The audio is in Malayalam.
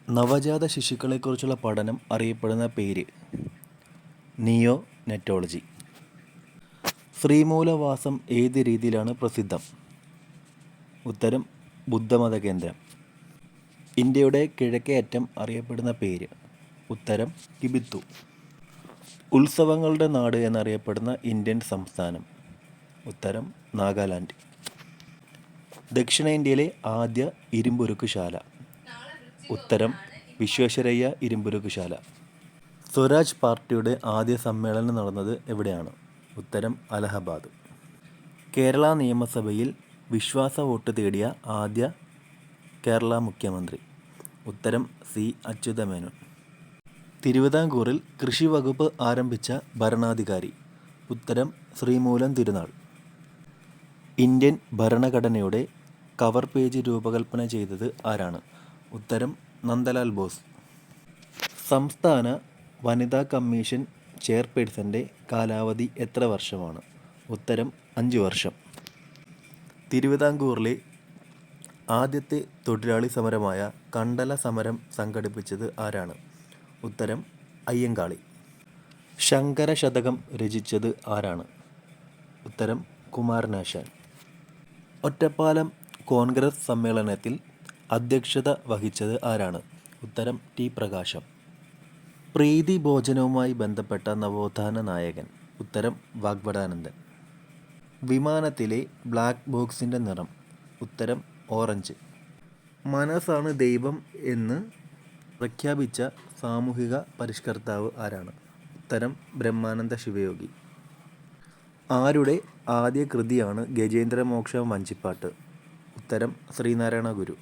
നവജാത ശിശുക്കളെക്കുറിച്ചുള്ള പഠനം അറിയപ്പെടുന്ന പേര് നിയോനെറ്റോളജി. ശ്രീമൂലവാസം ഏത് രീതിയിലാണ് പ്രസിദ്ധം? ഉത്തരം ബുദ്ധമത കേന്ദ്രം. ഇന്ത്യയുടെ കിഴക്കേ അറ്റം അറിയപ്പെടുന്ന പേര്? ഉത്തരം കിബിത്തു. ഉത്സവങ്ങളുടെ നാട് എന്നറിയപ്പെടുന്ന ഇന്ത്യൻ സംസ്ഥാനം? ഉത്തരം നാഗാലാൻഡ്. ദക്ഷിണേന്ത്യയിലെ ആദ്യ ഇരുമ്പുരുക്കുശാല? ഉത്തരം വിശ്വേശ്വരയ്യ ഇരുമ്പുരുക്കുശാല. സ്വരാജ് പാർട്ടിയുടെ ആദ്യ സമ്മേളനം നടന്നത് എവിടെയാണ്? ഉത്തരം അലഹബാദ്. കേരള നിയമസഭയിൽ വിശ്വാസ വോട്ട് തേടിയ ആദ്യ കേരള മുഖ്യമന്ത്രി? ഉത്തരം സി അച്യുതമേനോൻ. തിരുവിതാംകൂറിൽ കൃഷി വകുപ്പ് ആരംഭിച്ച ഭരണാധികാരി? ഉത്തരം ശ്രീമൂലം തിരുനാൾ. ഇന്ത്യൻ ഭരണഘടനയുടെ കവർ പേജ് രൂപകൽപ്പന ചെയ്തത് ആരാണ്? ഉത്തരം നന്ദലാൽ ബോസ്. സംസ്ഥാന വനിതാ കമ്മീഷൻ ചെയർപേഴ്സൻ്റെ കാലാവധി എത്ര വർഷമാണ്? ഉത്തരം 5 വർഷം. തിരുവിതാംകൂറിലെ ആദ്യത്തെ തൊഴിലാളി സമരമായ കണ്ടല സമരം സംഘടിപ്പിച്ചത് ആരാണ്? ഉത്തരം അയ്യങ്കാളി. ശങ്കരശതകം രചിച്ചത് ആരാണ്? ഉത്തരം കുമാരനാശാൻ. ഒറ്റപ്പാലം കോൺഗ്രസ് സമ്മേളനത്തിൽ അധ്യക്ഷത വഹിച്ചത് ആരാണ്? ഉത്തരം ടി പ്രകാശം. പ്രീതി ഭോജനവുമായി ബന്ധപ്പെട്ട നവോത്ഥാന നായകൻ? ഉത്തരം വാഗ്ഭടാനന്ദൻ. വിമാനത്തിലെ ബ്ലാക്ക് ബോക്സിൻ്റെ നിറം? ഉത്തരം ഓറഞ്ച്. മനസ്സാണ് ദൈവം എന്ന് പ്രഖ്യാപിച്ച സാമൂഹിക പരിഷ്കർത്താവ് ആരാണ്? ഉത്തരം ബ്രഹ്മാനന്ദ ശിവയോഗി. ആരുടെ ആദ്യ കൃതിയാണ് ഗജേന്ദ്രമോക്ഷ വഞ്ചിപ്പാട്ട്? ഉത്തരം ശ്രീനാരായണ ഗുരു.